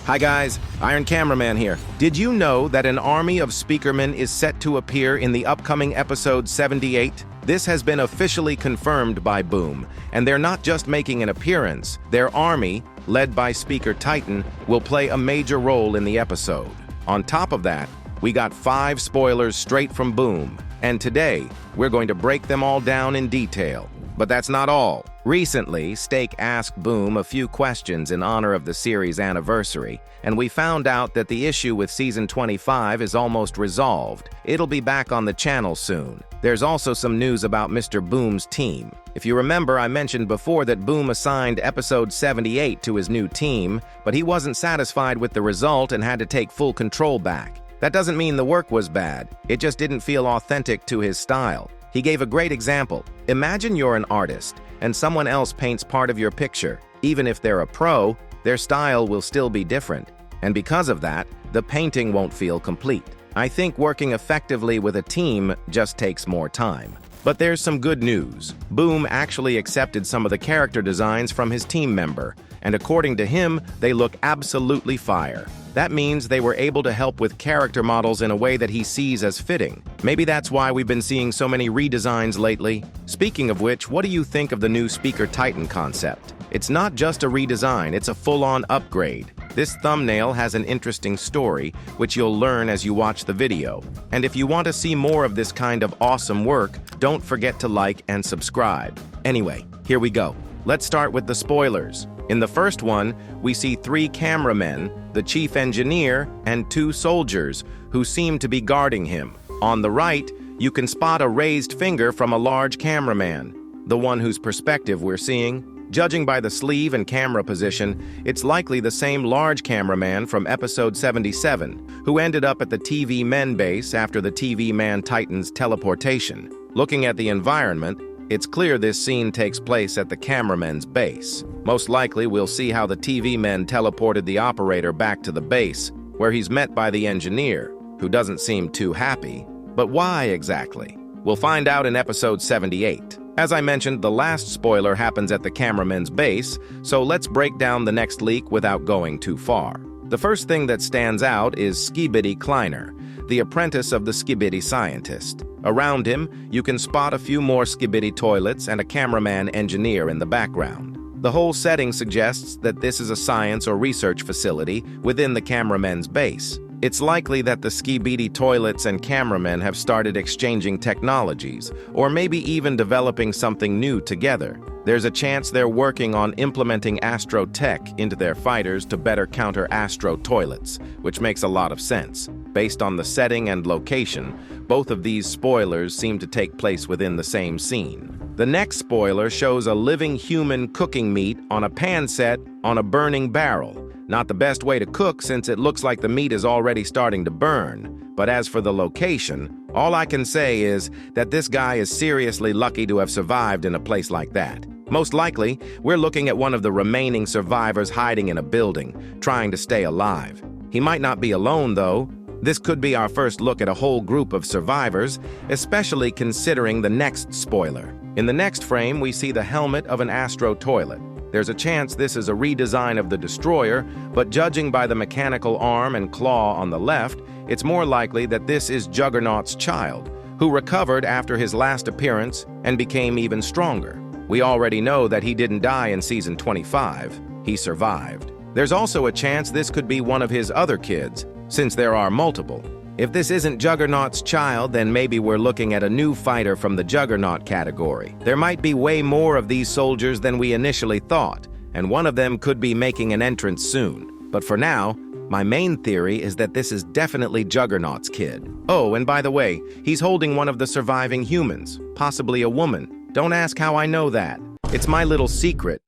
Hi guys, Iron Cameraman here. Did you know that an army of speakermen is set to appear in the upcoming episode 78? This has been officially confirmed by Boom, and they're not just making an appearance. Their army, led by Speaker Titan, will play a major role in the episode. On top of that, we got 5 spoilers straight from Boom, and today, we're going to break them all down in detail. But that's not all. Recently, Steak asked Boom a few questions in honor of the series' anniversary, and we found out that the issue with Season 25 is almost resolved. It'll be back on the channel soon. There's also some news about Mr. Boom's team. If you remember, I mentioned before that Boom assigned Episode 78 to his new team, but he wasn't satisfied with the result and had to take full control back. That doesn't mean the work was bad, it just didn't feel authentic to his style. He gave a great example. Imagine you're an artist, and someone else paints part of your picture. Even if they're a pro, their style will still be different. And because of that, the painting won't feel complete. I think working effectively with a team just takes more time. But there's some good news. Boom actually accepted some of the character designs from his team member, and according to him, they look absolutely fire. That means they were able to help with character models in a way that he sees as fitting. Maybe that's why we've been seeing so many redesigns lately. Speaking of which, what do you think of the new Speaker Titan concept? It's not just a redesign, it's a full-on upgrade. This thumbnail has an interesting story, which you'll learn as you watch the video. And if you want to see more of this kind of awesome work, don't forget to like and subscribe. Anyway, here we go. Let's start with the spoilers. In the first one, we see 3 cameramen, the chief engineer, and 2 soldiers, who seem to be guarding him. On the right, you can spot a raised finger from a large cameraman, the one whose perspective we're seeing. Judging by the sleeve and camera position, it's likely the same large cameraman from episode 77, who ended up at the TV Men base after the TV Man Titan's teleportation. Looking at the environment, it's clear this scene takes place at the cameramen's base. Most likely, we'll see how the TV men teleported the operator back to the base, where he's met by the engineer, who doesn't seem too happy. But why exactly? We'll find out in episode 78. As I mentioned, the last spoiler happens at the cameramen's base, so let's break down the next leak without going too far. The first thing that stands out is Skibidi Kleiner, the apprentice of the Skibidi scientist. Around him, you can spot a few more Skibidi toilets and a cameraman engineer in the background. The whole setting suggests that this is a science or research facility within the cameramen's base. It's likely that the Skibidi toilets and cameramen have started exchanging technologies, or maybe even developing something new together. There's a chance they're working on implementing Astro Tech into their fighters to better counter Astro toilets, which makes a lot of sense. Based on the setting and location, both of these spoilers seem to take place within the same scene. The next spoiler shows a living human cooking meat on a pan set on a burning barrel. Not the best way to cook since it looks like the meat is already starting to burn. But as for the location, all I can say is that this guy is seriously lucky to have survived in a place like that. Most likely, we're looking at one of the remaining survivors hiding in a building, trying to stay alive. He might not be alone, though. This could be our first look at a whole group of survivors, especially considering the next spoiler. In the next frame, we see the helmet of an Astro toilet. There's a chance this is a redesign of the destroyer, but judging by the mechanical arm and claw on the left, it's more likely that this is Juggernaut's child, who recovered after his last appearance and became even stronger. We already know that he didn't die in Season 25. He survived. There's also a chance this could be one of his other kids, since there are multiple. If this isn't Juggernaut's child, then maybe we're looking at a new fighter from the Juggernaut category. There might be way more of these soldiers than we initially thought, and one of them could be making an entrance soon. But for now, my main theory is that this is definitely Juggernaut's kid. Oh, and by the way, he's holding one of the surviving humans, possibly a woman. Don't ask how I know that. It's my little secret.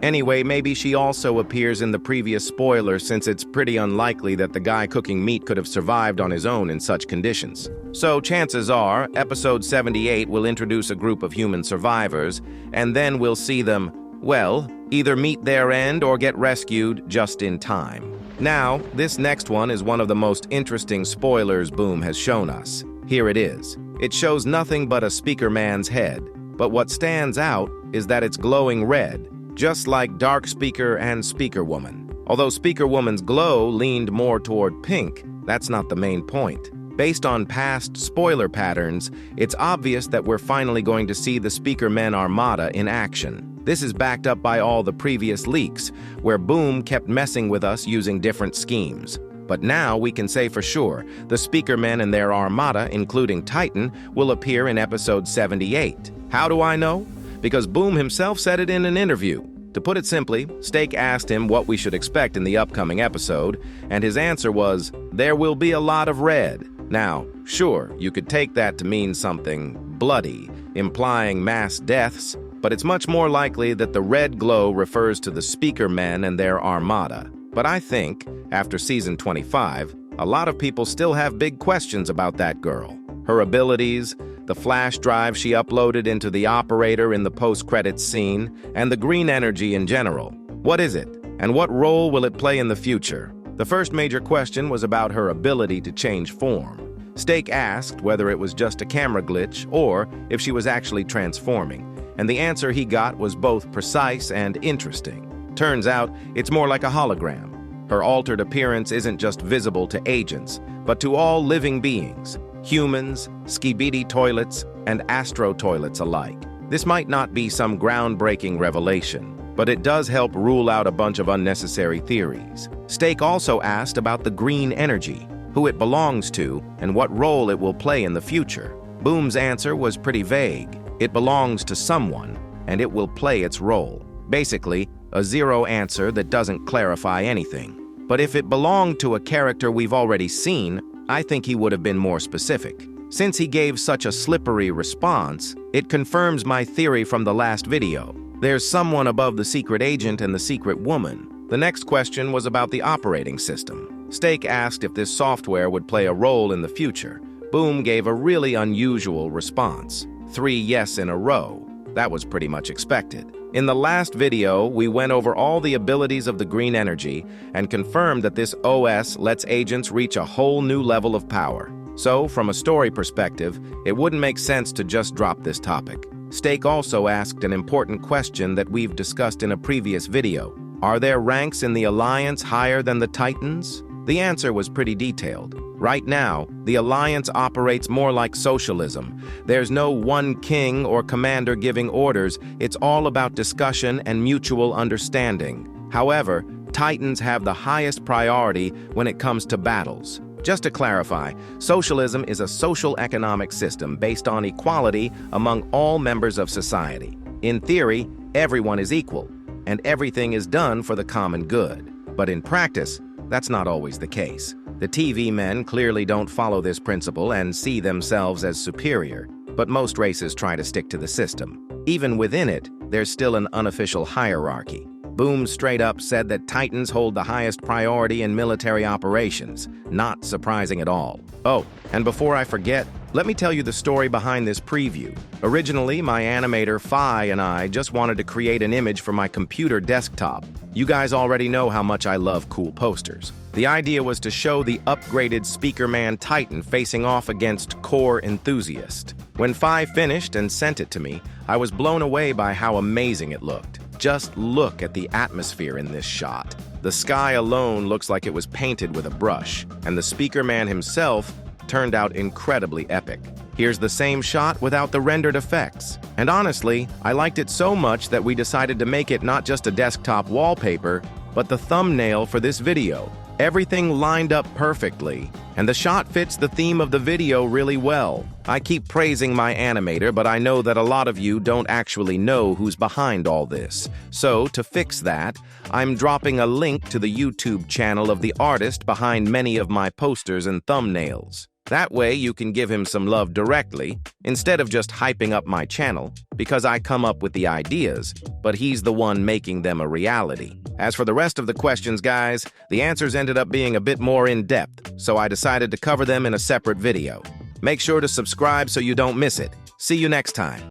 Anyway, maybe she also appears in the previous spoiler since it's pretty unlikely that the guy cooking meat could have survived on his own in such conditions. So chances are, episode 78 will introduce a group of human survivors, and then we'll see them, well, either meet their end or get rescued just in time. Now, this next one is one of the most interesting spoilers Boom has shown us. Here it is. It shows nothing but a speaker man's head, but what stands out is that it's glowing red, just like Dark Speaker and Speaker Woman. Although Speaker Woman's glow leaned more toward pink, that's not the main point. Based on past spoiler patterns, it's obvious that we're finally going to see the Speaker Men Armada in action. This is backed up by all the previous leaks, where Boom kept messing with us using different schemes. But now we can say for sure, the Speaker Men and their armada, including Titan, will appear in episode 78. How do I know? Because Boom himself said it in an interview. To put it simply, Steak asked him what we should expect in the upcoming episode, and his answer was, "There will be a lot of red." Now, sure, you could take that to mean something bloody, implying mass deaths, but it's much more likely that the red glow refers to the Speaker Men and their armada. But I think, after season 25, a lot of people still have big questions about that girl. Her abilities, the flash drive she uploaded into the operator in the post-credits scene, and the green energy in general. What is it? And what role will it play in the future? The first major question was about her ability to change form. Steak asked whether it was just a camera glitch or if she was actually transforming, and the answer he got was both precise and interesting. Turns out, it's more like a hologram. Her altered appearance isn't just visible to agents, but to all living beings. Humans, Skibidi Toilets, and Astro Toilets alike. This might not be some groundbreaking revelation, but it does help rule out a bunch of unnecessary theories. Steak also asked about the green energy, who it belongs to, and what role it will play in the future. Boom's answer was pretty vague. It belongs to someone, and it will play its role. Basically, a zero answer that doesn't clarify anything. But if it belonged to a character we've already seen, I think he would have been more specific. Since he gave such a slippery response, it confirms my theory from the last video. There's someone above the secret agent and the secret woman. The next question was about the operating system. Steak asked if this software would play a role in the future. Boom gave a really unusual response. 3 yes in a row. That was pretty much expected. In the last video, we went over all the abilities of the green energy and confirmed that this OS lets agents reach a whole new level of power. So, from a story perspective, it wouldn't make sense to just drop this topic. Steak also asked an important question that we've discussed in a previous video. Are there ranks in the Alliance higher than the Titans? The answer was pretty detailed. Right now, the Alliance operates more like socialism. There's no one king or commander giving orders. It's all about discussion and mutual understanding. However, Titans have the highest priority when it comes to battles. Just to clarify, socialism is a social economic system based on equality among all members of society. In theory, everyone is equal, and everything is done for the common good. But in practice, that's not always the case. The TV men clearly don't follow this principle and see themselves as superior, but most races try to stick to the system. Even within it, there's still an unofficial hierarchy. Boom straight up said that Titans hold the highest priority in military operations. Not surprising at all. Oh, and before I forget, let me tell you the story behind this preview. Originally, my animator Phi and I just wanted to create an image for my computer desktop. You guys already know how much I love cool posters. The idea was to show the upgraded Speaker Man Titan facing off against Core Enthusiast. When Phi finished and sent it to me, I was blown away by how amazing it looked. Just look at the atmosphere in this shot. The sky alone looks like it was painted with a brush, and the Speaker Man himself turned out incredibly epic. Here's the same shot without the rendered effects. And honestly, I liked it so much that we decided to make it not just a desktop wallpaper, but the thumbnail for this video. Everything lined up perfectly, and the shot fits the theme of the video really well. I keep praising my animator, but I know that a lot of you don't actually know who's behind all this. So, to fix that, I'm dropping a link to the YouTube channel of the artist behind many of my posters and thumbnails. That way you can give him some love directly, instead of just hyping up my channel, because I come up with the ideas, but he's the one making them a reality. As for the rest of the questions, guys, the answers ended up being a bit more in-depth, so I decided to cover them in a separate video. Make sure to subscribe so you don't miss it. See you next time.